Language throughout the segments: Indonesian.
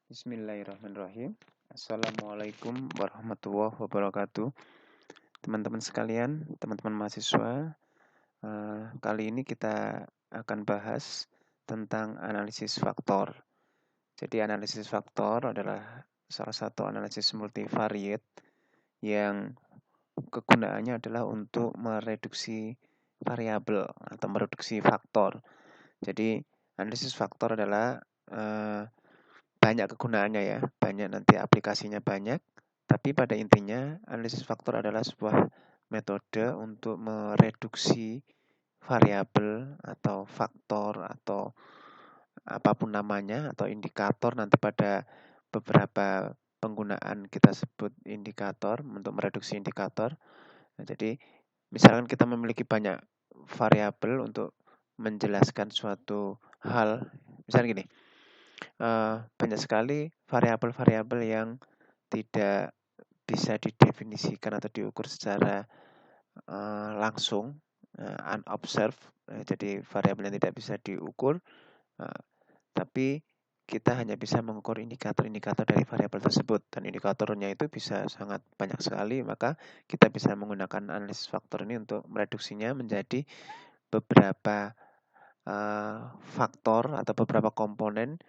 Bismillahirrahmanirrahim. Assalamualaikum warahmatullahi wabarakatuh. Teman-teman sekalian, teman-teman mahasiswa, kali ini kita akan bahas tentang analisis faktor. Jadi analisis faktor adalah salah satu analisis multivariate yang kegunaannya adalah untuk mereduksi variabel atau mereduksi faktor. Jadi analisis faktor adalah banyak kegunaannya ya, banyak nanti aplikasinya banyak, tapi pada intinya analisis faktor adalah sebuah metode untuk mereduksi variabel atau faktor atau apapun namanya atau indikator nanti pada beberapa penggunaan kita sebut indikator untuk mereduksi indikator. Nah, jadi misalkan kita memiliki banyak variabel untuk menjelaskan suatu hal, misalnya gini, banyak sekali variabel-variabel yang tidak bisa didefinisikan atau diukur secara langsung, unobserved, jadi variabel yang tidak bisa diukur, tapi kita hanya bisa mengukur indikator-indikator dari variabel tersebut, dan indikatornya itu bisa sangat banyak sekali. Maka kita bisa menggunakan analisis faktor ini untuk mereduksinya menjadi beberapa faktor atau beberapa komponen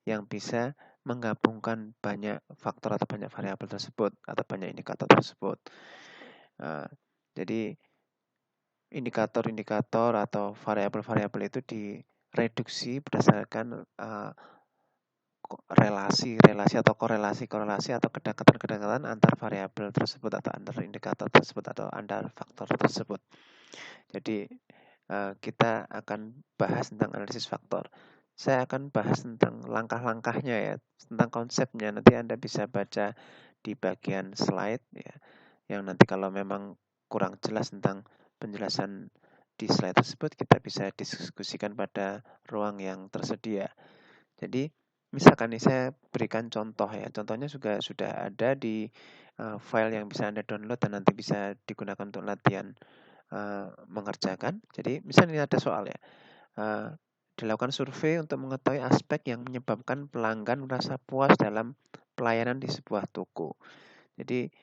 yang bisa menggabungkan banyak faktor atau banyak variabel tersebut atau banyak indikator tersebut. Jadi indikator-indikator atau variabel-variabel itu direduksi berdasarkan relasi-relasi atau korelasi-korelasi atau kedekatan-kedekatan antar variabel tersebut atau antar indikator tersebut atau antar faktor tersebut. Jadi kita akan bahas tentang analisis faktor. Saya akan bahas tentang langkah-langkahnya ya, tentang konsepnya. Nanti Anda bisa baca di bagian slide ya, yang nanti kalau memang kurang jelas tentang penjelasan di slide tersebut, kita bisa diskusikan pada ruang yang tersedia. Jadi misalkan ini saya berikan contoh ya, contohnya juga sudah ada di file yang bisa Anda download dan nanti bisa digunakan untuk latihan mengerjakan. Jadi misalnya ini ada soal ya, dilakukan survei untuk mengetahui aspek yang menyebabkan pelanggan merasa puas dalam pelayanan di sebuah toko. Jadi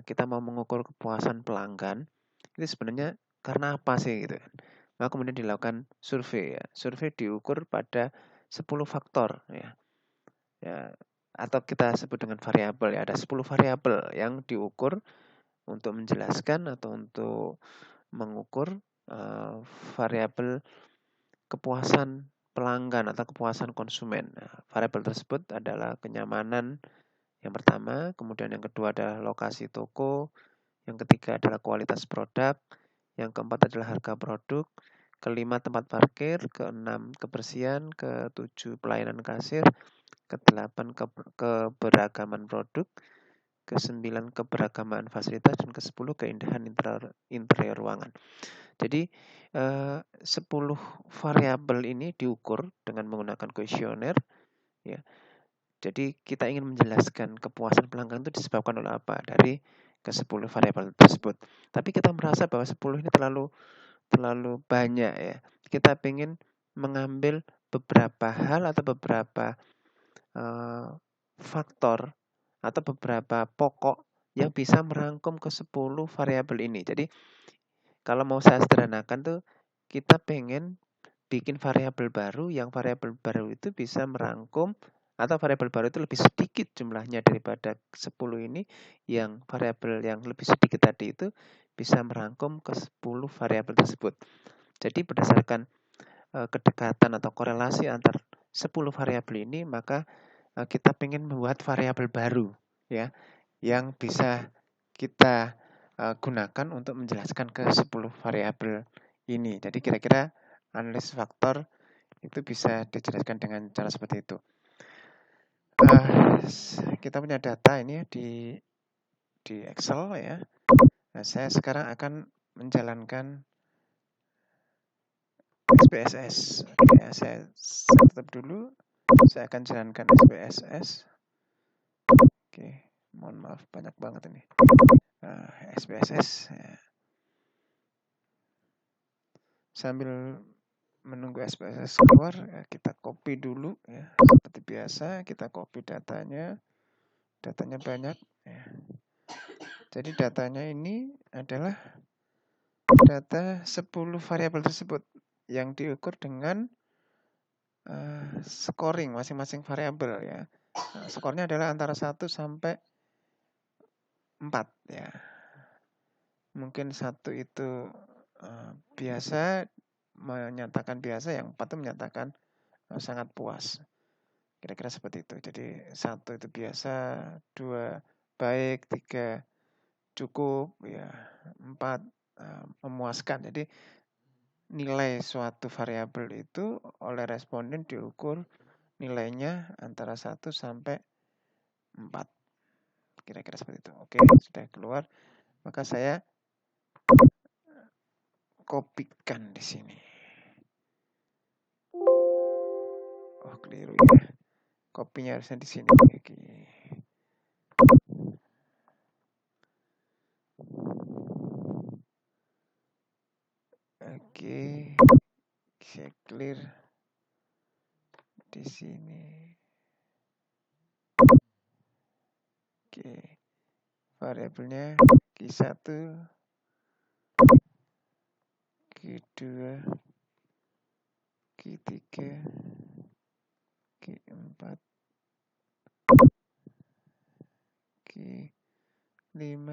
kita mau mengukur kepuasan pelanggan itu sebenarnya karena apa sih gitu kan. Maka kemudian dilakukan survei ya. Survei diukur pada 10 faktor ya. Ya, atau kita sebut dengan variabel ya. Ada 10 variabel yang diukur untuk menjelaskan atau untuk mengukur variabel kepuasan pelanggan atau kepuasan konsumen. Nah, variabel tersebut adalah kenyamanan yang pertama, kemudian yang kedua adalah lokasi toko, yang ketiga adalah kualitas produk, yang keempat adalah harga produk, kelima tempat parkir, keenam kebersihan, ketujuh pelayanan kasir, kedelapan keberagaman produk, kesembilan keberagaman fasilitas, dan kesepuluh keindahan interior ruangan. Jadi 10 variabel ini diukur dengan menggunakan kuesioner ya. Jadi kita ingin menjelaskan kepuasan pelanggan itu disebabkan oleh apa dari ke-10 variabel tersebut. Tapi kita merasa bahwa 10 ini terlalu banyak ya. Kita ingin mengambil beberapa hal atau beberapa faktor atau beberapa pokok yang bisa merangkum ke-10 variabel ini. Jadi kalau mau saya sederhanakan tuh, kita pengen bikin variabel baru, yang variabel baru itu bisa merangkum, atau variabel baru itu lebih sedikit jumlahnya daripada 10 ini, yang variabel yang lebih sedikit tadi itu bisa merangkum ke 10 variabel tersebut. Jadi berdasarkan kedekatan atau korelasi antar 10 variabel ini, maka kita pengen membuat variabel baru ya, yang bisa kita gunakan untuk menjelaskan ke 10 variabel ini. Jadi kira-kira analisis faktor itu bisa dijelaskan dengan cara seperti itu. Kita punya data ini di Excel ya. Nah, saya sekarang akan menjalankan SPSS. Ya, saya tutup dulu. Saya akan jalankan SPSS. Oke, mohon maaf banyak banget ini. SPSS. Ya. Sambil menunggu SPSS keluar, ya, kita copy dulu ya. Seperti biasa kita copy datanya banyak ya. Jadi datanya ini adalah data 10 variabel tersebut yang diukur dengan scoring masing-masing variabel ya. Nah, skornya adalah antara 1 sampai 4 ya. Mungkin 1 itu biasa, menyatakan biasa, yang 4 itu menyatakan sangat puas. Kira-kira seperti itu. Jadi 1 itu biasa, 2 baik, 3 cukup, ya 4 memuaskan. Jadi nilai suatu variabel itu oleh responden diukur nilainya antara 1 sampai 4. Kira-kira seperti itu. Oke, sudah keluar. Maka saya kopikan di sini. Oh, keliru ya. Kopinya harusnya di sini. Oke. Saya clear di sini. Oke. Variabelnya Q1, Q2, Q3, Q4, Q5,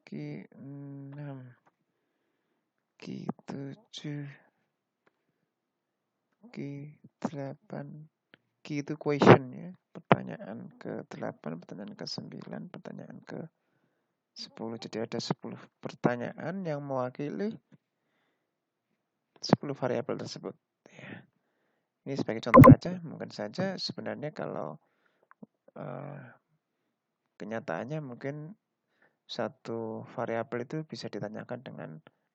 Q6, Q7, Q8, Q itu question ya, pertanyaan ke-8, pertanyaan ke-9, pertanyaan ke-10. Jadi ada 10 pertanyaan yang mewakili 10 variabel tersebut ya. Ini sebagai contoh saja, mungkin saja sebenarnya kalau kenyataannya mungkin satu variabel itu bisa ditanyakan dengan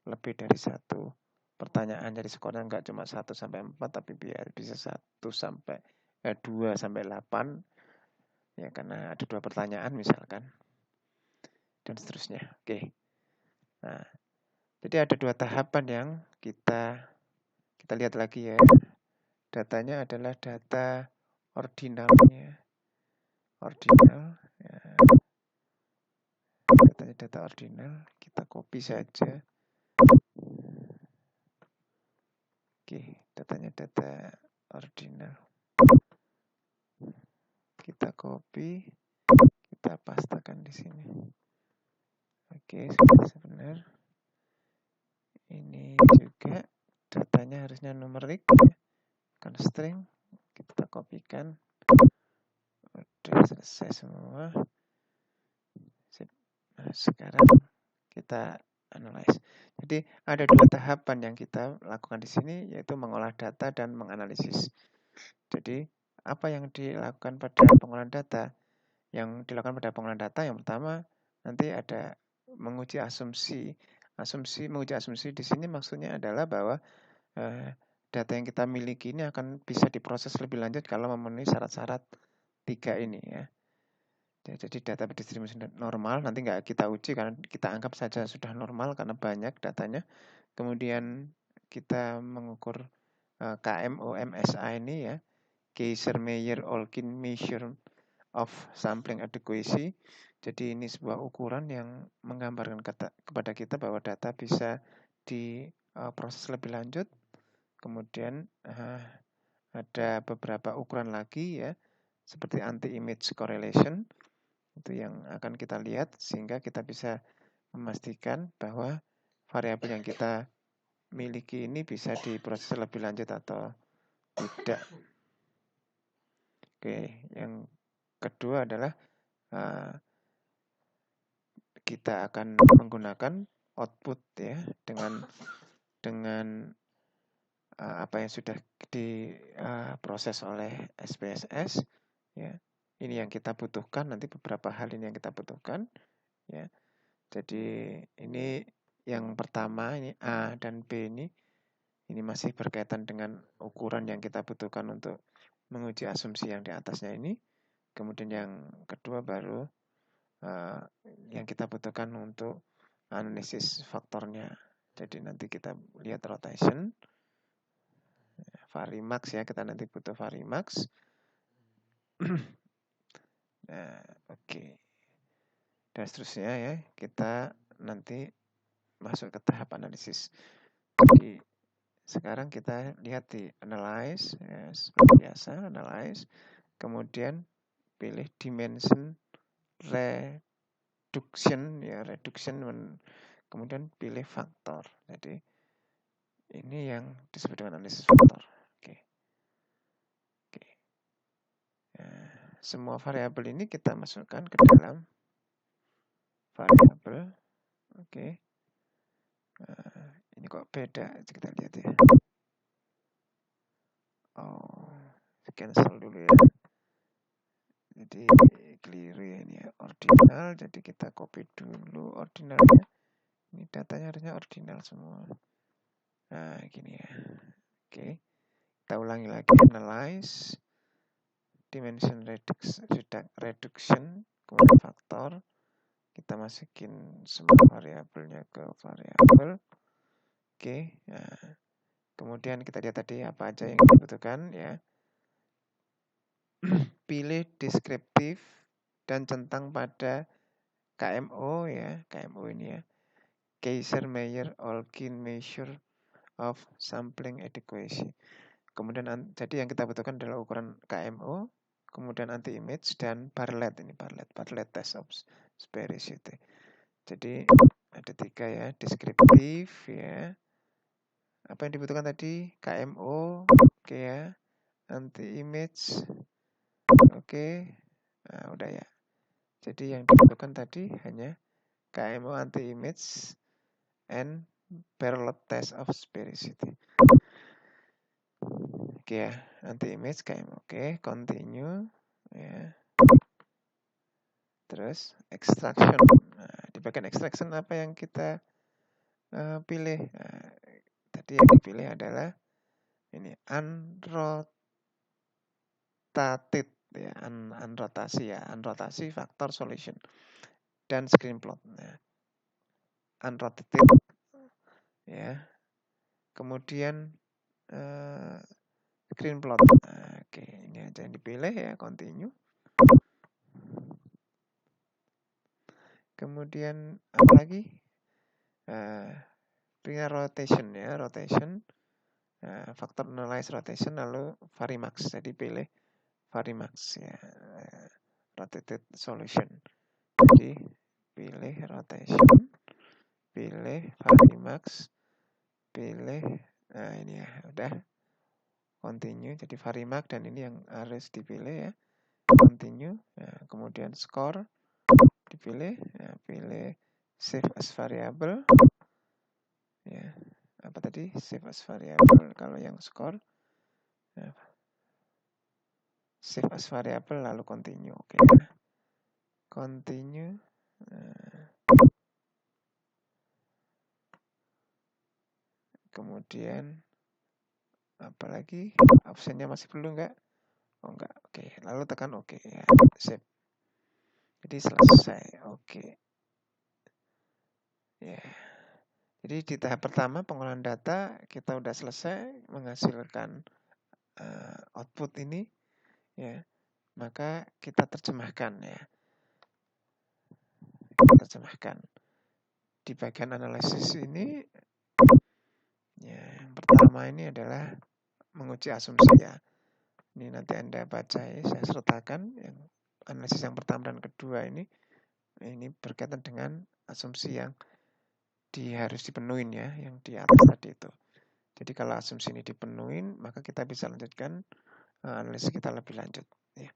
lebih dari satu pertanyaan. Jadi skornya nggak cuma 1 sampai 4, tapi bisa 1 sampai 2 sampai 8. Ya, karena ada 2 pertanyaan misalkan. Dan seterusnya. Oke. Nah, jadi ada 2 tahapan yang kita lihat lagi ya. Datanya adalah data ordinalnya. Ordinal. Ya. Datanya data ordinal. Kita copy saja. Oke, datanya data ordinal. Kita copy, kita pastekan di sini. Oke, sudah benar. Ini juga datanya harusnya numerik, kan string. Kita kopikan. Udah selesai semua. Nah, sekarang kita analyze. Jadi ada 2 tahapan yang kita lakukan di sini, yaitu mengolah data dan menganalisis. Jadi apa yang dilakukan pada pengolahan data? Yang dilakukan pada pengolahan data yang pertama nanti ada menguji asumsi. Menguji asumsi di sini maksudnya adalah bahwa data yang kita miliki ini akan bisa diproses lebih lanjut kalau memenuhi syarat-syarat 3 ini ya. Jadi data berdistribusi normal nanti nggak kita uji karena kita anggap saja sudah normal karena banyak datanya. Kemudian kita mengukur KMOMSA ini ya, Kaiser-Meyer-Olkin Measure of Sampling Adequacy. Jadi ini sebuah ukuran yang menggambarkan kepada kita bahwa data bisa diproses lebih lanjut. Kemudian ada beberapa ukuran lagi ya, seperti anti-image correlation. Itu yang akan kita lihat sehingga kita bisa memastikan bahwa variabel yang kita miliki ini bisa diproses lebih lanjut atau tidak. Oke, yang kedua adalah kita akan menggunakan output ya dengan apa yang sudah diproses oleh SPSS ya. Ini yang kita butuhkan, nanti beberapa hal ini yang kita butuhkan ya. Jadi ini yang pertama, ini A dan B ini masih berkaitan dengan ukuran yang kita butuhkan untuk menguji asumsi yang di atasnya ini. Kemudian yang kedua baru yang kita butuhkan untuk analisis faktornya. Jadi nanti kita lihat rotation, Varimax ya, kita nanti butuh Varimax. Nah, oke. Dan seterusnya ya, kita nanti masuk ke tahap analisis. Jadi sekarang kita lihat di analyze, ya, seperti biasa, analyze. Kemudian pilih dimension reduction, ya, reduction. Kemudian pilih faktor. Jadi ini yang disebut dengan analisis faktor. Oke. Oke. Nah, semua variabel ini kita masukkan ke dalam variabel. Oke. Nah, ini kok beda? Kita lihat ya. Oh, cancel dulu ya. Jadi keliru ya ini ya, ordinal. Jadi kita copy dulu ordinalnya. Ini datanya harusnya ordinal semua. Nah, gini ya. Oke. Kita ulangi lagi, analyze, dimension reduction, kemudian faktor. Kita masukin semua variabelnya ke variabel. Oke. Nah, kemudian kita lihat tadi apa aja yang dibutuhkan ya. Pilih deskriptif dan centang pada KMO ya, KMO ini ya. Kaiser-Meyer-Olkin measure of sampling adequacy. Kemudian jadi yang kita butuhkan adalah ukuran KMO, kemudian anti-image dan Bartlett ini, Bartlett test of sphericity. Jadi ada 3 ya, deskriptif ya. Apa yang dibutuhkan tadi? KMO, oke ya. Anti-image, oke. Nah, udah ya. Jadi yang dibutuhkan tadi hanya KMO, anti-image, and Bartlett test of sphericity. Oke ya, anti-image KMO. Oke, continue ya. Terus extraction. Nah, di bagian extraction apa yang kita pilih? Nah, tadi yang dipilih adalah ini unrotated ya, unrotasi ya, unrotasi faktor solution dan screen plot. Nah, unrotated ya. Kemudian screen plot. Nah, oke, ini aja yang dipilih ya, continue. Kemudian apa lagi? Punya rotation ya, rotation. Faktor analyze rotation lalu Varimax. Jadi pilih Varimax ya, rotated solution. Jadi pilih rotation, pilih Varimax, pilih, nah ini ya, udah continue. Jadi Varimax dan ini yang harus dipilih ya, continue. Nah, kemudian score dipilih, ya, pilih save as variable ya. Apa tadi? Save as variable. Kalau yang score ya, save as variable lalu continue. Oke. Continue. Kemudian apalagi? Optionnya masih perlu enggak? Oh enggak. Oke. Lalu tekan oke ya. Save. Jadi selesai. Oke. Ya. Jadi di tahap pertama pengolahan data kita udah selesai menghasilkan output ini ya. Maka kita terjemahkan ya. Kita terjemahkan. Di bagian analisis ini ya, yang pertama ini adalah menguji asumsi ya. Ini nanti Anda baca ya, saya sertakan yang analisis yang pertama dan kedua ini berkaitan dengan asumsi yang harus dipenuhin ya, yang di atas tadi itu. Jadi kalau asumsi ini dipenuhin, maka kita bisa lanjutkan analisis kita lebih lanjut. Ya.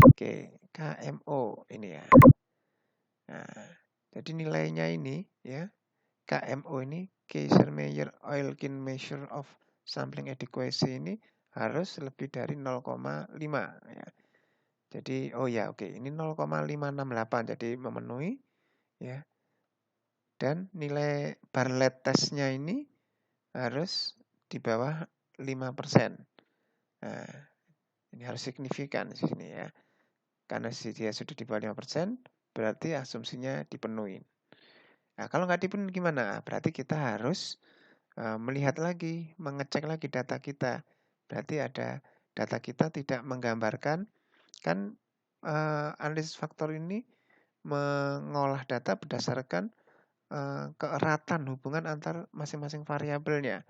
Oke, KMO ini ya. Nah, jadi nilainya ini ya, KMO ini, Kaiser-Meyer-Olkin measure of sampling adequacy ini harus lebih dari 0,5 ya. Jadi ini 0,568 jadi memenuhi ya. Dan nilai Bartlett testnya ini harus di bawah 5%. Nah, ini harus signifikan di sini ya. Karena dia sudah di bawah 5%, berarti asumsinya dipenuhi. Nah, kalau nggak dipenuhi gimana? Berarti kita harus melihat lagi, mengecek lagi data kita. Berarti ada data kita tidak menggambarkan, kan analisis faktor ini mengolah data berdasarkan keeratan hubungan antar masing-masing variabelnya.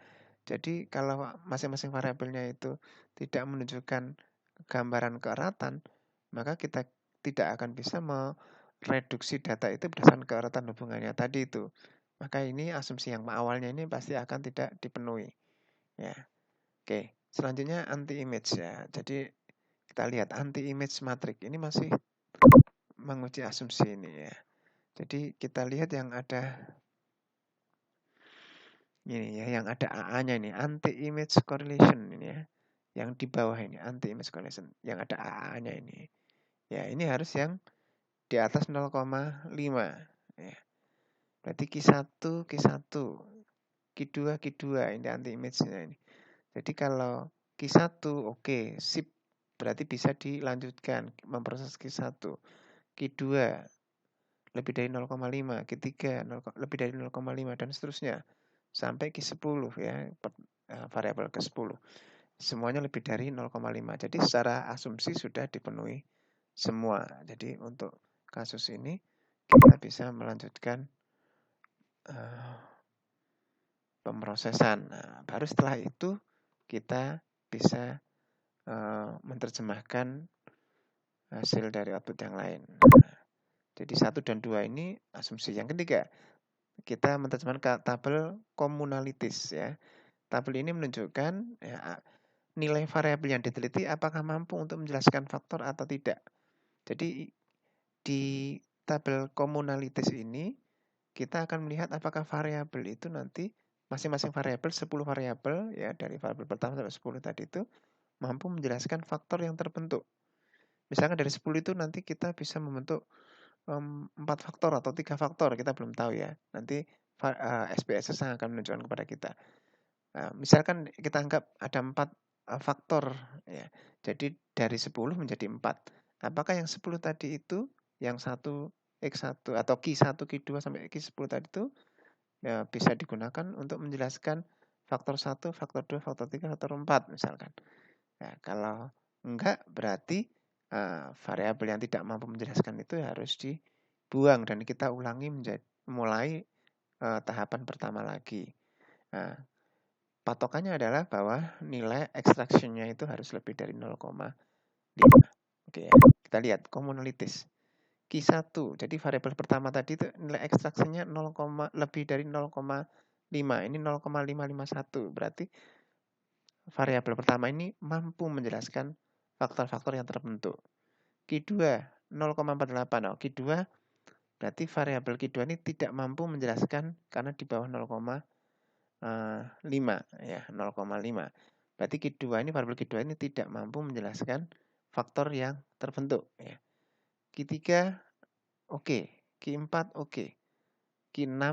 Jadi kalau masing-masing variabelnya itu tidak menunjukkan gambaran keeratan, maka kita tidak akan bisa mereduksi data itu berdasarkan keeratan hubungannya tadi itu. Maka ini asumsi yang awalnya ini pasti akan tidak dipenuhi. Ya, oke. Selanjutnya anti image ya. Jadi kita lihat anti image matrix ini masih menguji asumsi ini ya. Jadi kita lihat yang ada ini ya, yang ada AA-nya ini, anti image correlation ini ya. Yang di bawah ini, anti image correlation, yang ada AA-nya ini. Ya, ini harus yang di atas 0,5 ya. Berarti Q1, Q1, Q2, Q2 ini anti image-nya ini. Jadi kalau Q1 oke, sip. Berarti bisa dilanjutkan memproses Q1. Q2 lebih dari 0,5, Q3 lebih dari 0,5 dan seterusnya sampai Q10 ya, variabel ke-10. Semuanya lebih dari 0,5. Jadi secara asumsi sudah dipenuhi semua. Jadi untuk kasus ini kita bisa melanjutkan pemrosesan. Nah, baru setelah itu kita bisa menerjemahkan hasil dari output yang lain. Nah, jadi 1 dan 2 ini asumsi. Yang ketiga, kita menerjemahkan ke tabel komunalitis ya. Tabel ini menunjukkan ya, nilai variabel yang diteliti apakah mampu untuk menjelaskan faktor atau tidak. Jadi di tabel komunalitis ini kita akan melihat apakah variabel itu nanti masing-masing variabel 10 variabel ya dari variabel pertama sampai 10 tadi itu mampu menjelaskan faktor yang terbentuk. Misalkan dari 10 itu nanti kita bisa membentuk 4 faktor atau 3 faktor, kita belum tahu ya. Nanti SPSS yang akan menunjukkan kepada kita. Nah, misalkan kita anggap ada 4 faktor ya. Jadi dari 10 menjadi 4. Apakah yang 10 tadi itu yang 1 X1 atau Q1, Q2 sampai Q10 tadi itu ya, bisa digunakan untuk menjelaskan faktor 1, faktor 2, faktor 3, faktor 4 misalkan. Nah, kalau enggak berarti variabel yang tidak mampu menjelaskan itu harus dibuang dan kita ulangi mulai tahapan pertama lagi. Nah, patokannya adalah bahwa nilai extraction-nya itu harus lebih dari 0,5. Oke ya, kita lihat komunalitis. Q1, jadi variabel pertama tadi itu nilai ekstraksinya 0, lebih dari 0,5. Ini 0,551. Berarti variabel pertama ini mampu menjelaskan faktor-faktor yang terbentuk. Q2 0,48. Oh, Q2 berarti variabel Q2 ini tidak mampu menjelaskan karena di bawah 0,5 ya, 0,5. Berarti Q2 ini variabel Q2 ini tidak mampu menjelaskan faktor yang terbentuk ya. Q3 oke, Q4 oke. Q6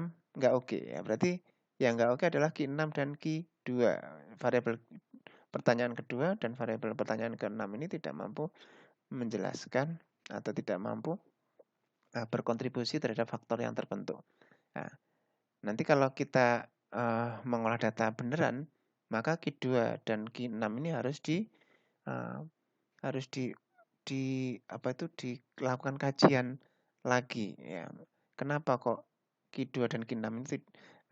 enggak oke ya. Berarti yang enggak oke adalah Q6 dan Q2. Variabel pertanyaan kedua dan variabel pertanyaan ke-6 ini tidak mampu menjelaskan atau tidak mampu berkontribusi terhadap faktor yang terbentuk. Nah, nanti kalau kita mengolah data beneran, maka Q2 dan Q6 ini harus dilakukan kajian lagi ya. Kenapa kok Q2 dan Q6 ini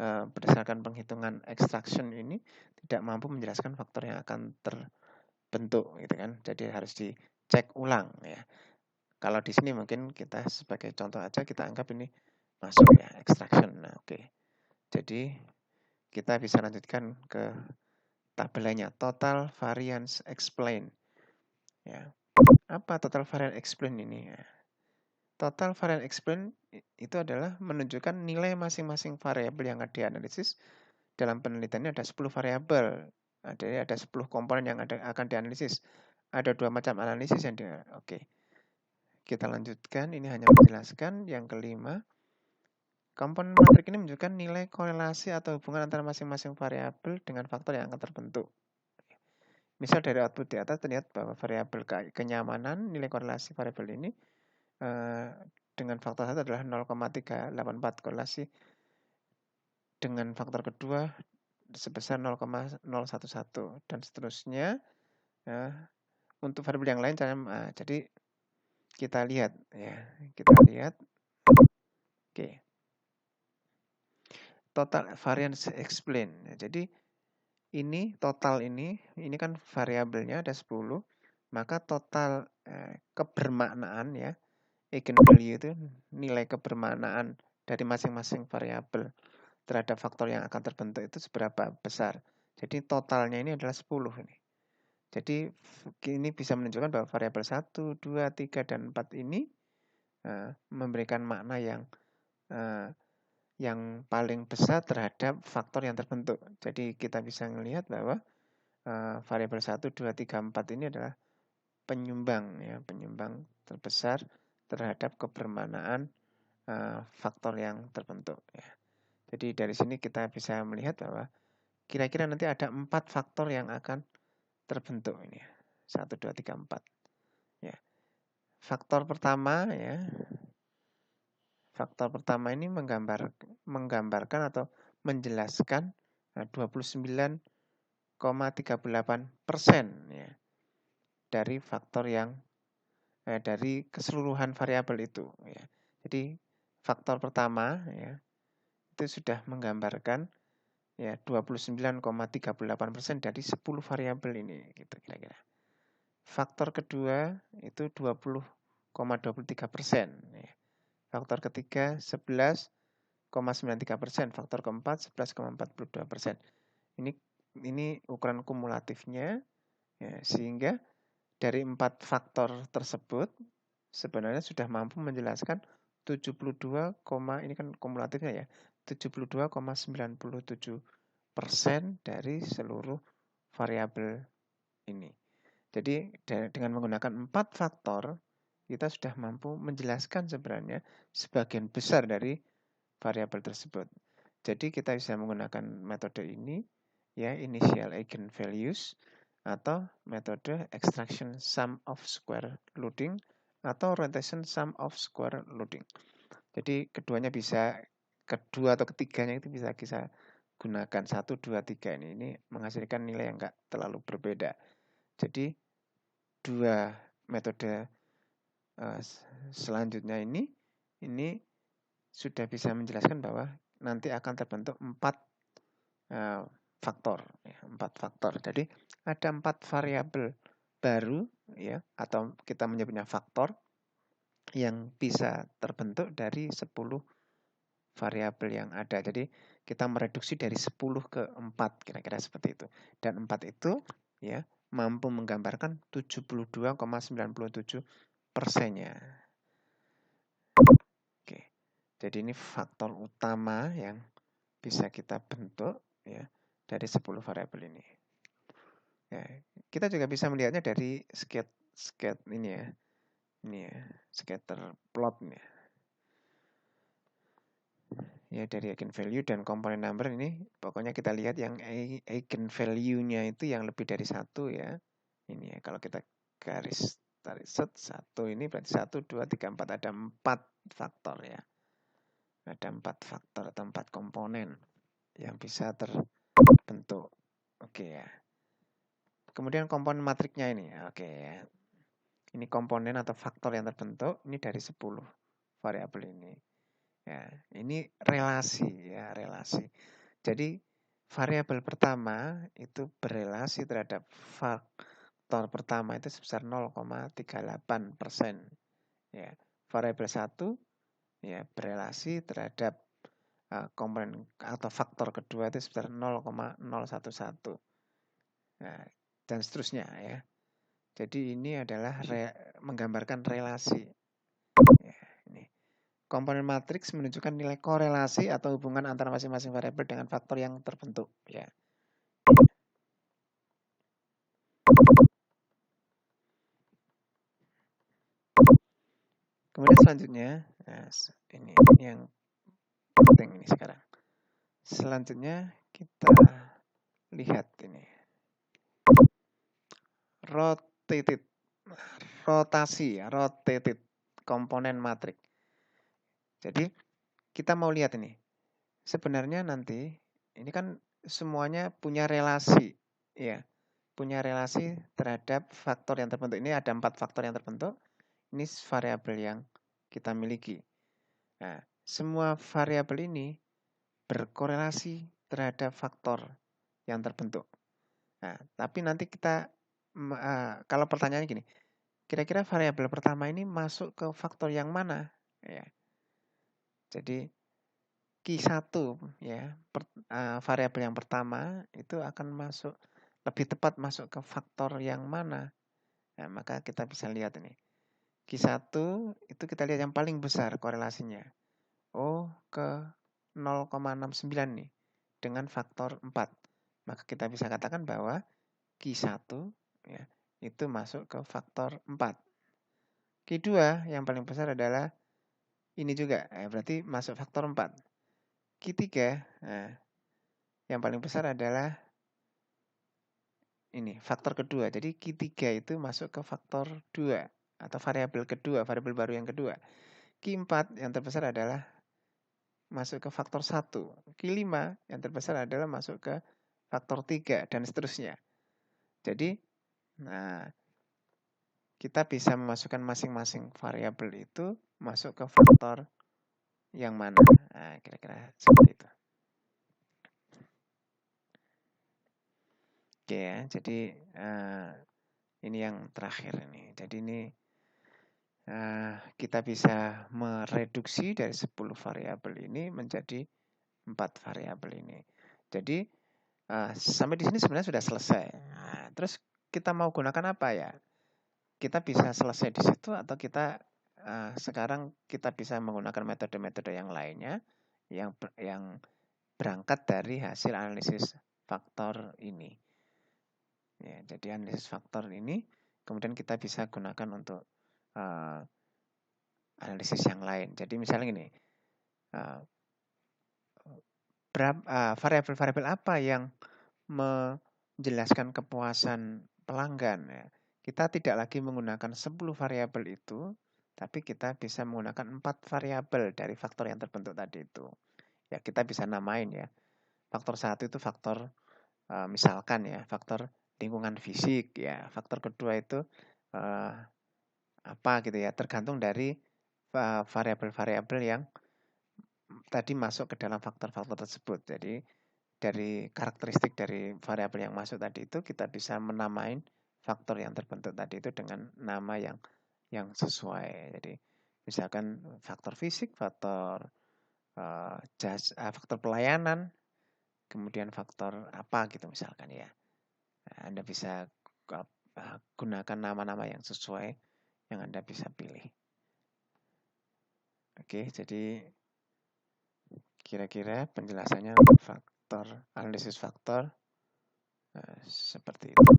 berdasarkan penghitungan extraction ini tidak mampu menjelaskan faktor yang akan terbentuk gitu kan. Jadi harus dicek ulang ya. Kalau di sini mungkin kita sebagai contoh aja kita anggap ini masuk ya extraction. Nah, oke. Jadi kita bisa lanjutkan ke tabelnya total variance explain. Ya. Apa total variance explain ini ya? Total variance explain itu adalah menunjukkan nilai masing-masing variabel yang ada dianalisis. Dalam penelitian ini ada 10 variabel. Ada 10 komponen yang akan dianalisis. Ada 2 macam analisis yang oke. Kita lanjutkan, ini hanya menjelaskan. Yang kelima, komponen matrik ini menunjukkan nilai korelasi atau hubungan antara masing-masing variabel dengan faktor yang akan terbentuk. Misal dari output di atas terlihat bahwa variabel kenyamanan, nilai korelasi variabel ini dengan faktor 1 adalah 0,384 korelasi dengan faktor kedua sebesar 0,011 dan seterusnya. Untuk variabel yang lain jadi kita lihat ya, oke. Total variance explain. Jadi ini total ini kan variabelnya ada 10, maka total kebermaknaan ya, eigenvalue itu nilai kebermaknaan dari masing-masing variabel terhadap faktor yang akan terbentuk itu seberapa besar. Jadi totalnya ini adalah 10 ini. Jadi ini bisa menunjukkan bahwa variabel 1, 2, 3, dan 4 ini memberikan makna yang paling besar terhadap faktor yang terbentuk. Jadi kita bisa melihat bahwa variabel 1, 2, 3, 4 ini adalah penyumbang terbesar terhadap kebermaknaan faktor yang terbentuk ya. Jadi dari sini kita bisa melihat bahwa kira-kira nanti ada 4 faktor yang akan terbentuk ini ya. 1, 2, 3, 4 ya. Faktor pertama ya. Faktor pertama ini menggambarkan atau menjelaskan 29,38% ya, dari faktor yang dari keseluruhan variabel itu ya. Jadi faktor pertama ya itu sudah menggambarkan ya 29,38% dari 10 variabel ini gitu kira-kira. Faktor kedua itu 20,23% ya. Faktor ketiga 11,93%, faktor keempat 11,42%. Ini ukuran kumulatifnya ya, sehingga dari 4 faktor tersebut sebenarnya sudah mampu menjelaskan 72, ini kan kumulatifnya ya, 72,97% dari seluruh variabel ini. Jadi dengan menggunakan 4 faktor kita sudah mampu menjelaskan sebenarnya sebagian besar dari variabel tersebut. Jadi kita bisa menggunakan metode ini ya, initial eigenvalues atau metode extraction sum of square loading atau rotation sum of square loading. Jadi kedua atau ketiganya itu bisa kita gunakan 1, 2, 3 ini menghasilkan nilai yang enggak terlalu berbeda. Jadi dua metode selanjutnya ini sudah bisa menjelaskan bahwa nanti akan terbentuk 4 faktor ya, 4 faktor. Jadi ada 4 variabel baru ya, atau kita menyebutnya faktor yang bisa terbentuk dari 10 variabel yang ada. Jadi kita mereduksi dari 10 ke 4 kira-kira seperti itu. Dan 4 itu ya mampu menggambarkan 72,97%-nya. Oke. Jadi ini faktor utama yang bisa kita bentuk ya dari 10 variabel ini. Ya, kita juga bisa melihatnya dari scatter ini ya. Ini ya, scatter plot ya. Ya dari eigenvalue dan komponen number ini pokoknya kita lihat yang eigenvalue-nya itu yang lebih dari 1 ya. Ini ya kalau kita garis tarik set 1 ini berarti 1, 2, 3, 4 ada 4 faktor ya. Ada 4 faktor atau 4 komponen yang bisa terbentuk. Oke ya. Kemudian komponen matriknya ini. Oke ya. Ini komponen atau faktor yang terbentuk ini dari 10 variabel ini. Ya, ini relasi ya, relasi. Jadi variabel pertama itu berelasi terhadap faktor pertama itu sebesar 0,38%. Ya, variabel 1 ya berelasi terhadap komponen atau faktor kedua itu sebesar 0,011. Nah, dan seterusnya ya. Jadi ini adalah menggambarkan relasi. Ya, ini. Komponen matriks menunjukkan nilai korelasi atau hubungan antara masing-masing variabel dengan faktor yang terbentuk. Ya. Kemudian selanjutnya, nah, ini yang penting ini sekarang. Selanjutnya kita lihat ini. Rotated komponen matrik. Jadi kita mau lihat ini sebenarnya nanti ini kan semuanya punya relasi, ya, punya relasi terhadap faktor yang terbentuk. Ini ada 4 faktor yang terbentuk. Ini variabel yang kita miliki. Nah, semua variabel ini berkorelasi terhadap faktor yang terbentuk. Nah, tapi nanti kita kalau pertanyaannya gini, kira-kira variabel pertama ini masuk ke faktor yang mana? Ya. Jadi Q1 ya, variabel yang pertama itu akan masuk, lebih tepat masuk ke faktor yang mana? Nah, maka kita bisa lihat ini. Q1 itu kita lihat yang paling besar korelasinya. Oh, ke 0,69 nih dengan faktor 4. Maka kita bisa katakan bahwa Q1 ya, itu masuk ke faktor 4. Q2 yang paling besar adalah ini juga, berarti masuk faktor 4. Q3 yang paling besar adalah ini, faktor kedua. Jadi Q3 itu masuk ke faktor 2 atau variabel kedua, variabel baru yang kedua. Q4 yang terbesar adalah masuk ke faktor 1. Q5 yang terbesar adalah masuk ke faktor 3 dan seterusnya. Jadi, nah, kita bisa memasukkan masing-masing variabel itu masuk ke faktor yang mana. Nah, kira-kira seperti itu. Oke ya, jadi ini yang terakhir ini. Jadi ini kita bisa mereduksi dari 10 variabel ini menjadi 4 variabel ini. Jadi sampai di sini sebenarnya sudah selesai. Nah, terus kita mau gunakan apa ya? Kita bisa selesai di situ atau kita sekarang kita bisa menggunakan metode-metode yang lainnya yang berangkat dari hasil analisis faktor ini. Ya, jadi analisis faktor ini kemudian kita bisa gunakan untuk analisis yang lain. Jadi misalnya gini, variabel-variabel apa yang menjelaskan kepuasan pelanggan ya. Kita tidak lagi menggunakan 10 variabel itu, tapi kita bisa menggunakan 4 variabel dari faktor yang terbentuk tadi itu. Ya, kita bisa namain ya. Faktor 1 itu faktor misalkan ya, faktor lingkungan fisik ya. Faktor kedua itu apa gitu ya, tergantung dari variabel-variabel yang tadi masuk ke dalam faktor-faktor tersebut. Jadi dari karakteristik dari variabel yang masuk tadi itu kita bisa menamain faktor yang terbentuk tadi itu dengan nama yang sesuai. Jadi misalkan faktor fisik, faktor faktor pelayanan, kemudian faktor apa gitu misalkan ya. Nah, Anda bisa gunakan nama-nama yang sesuai yang Anda bisa pilih. Oke, jadi kira-kira penjelasannya untuk faktor, analisis faktor seperti itu.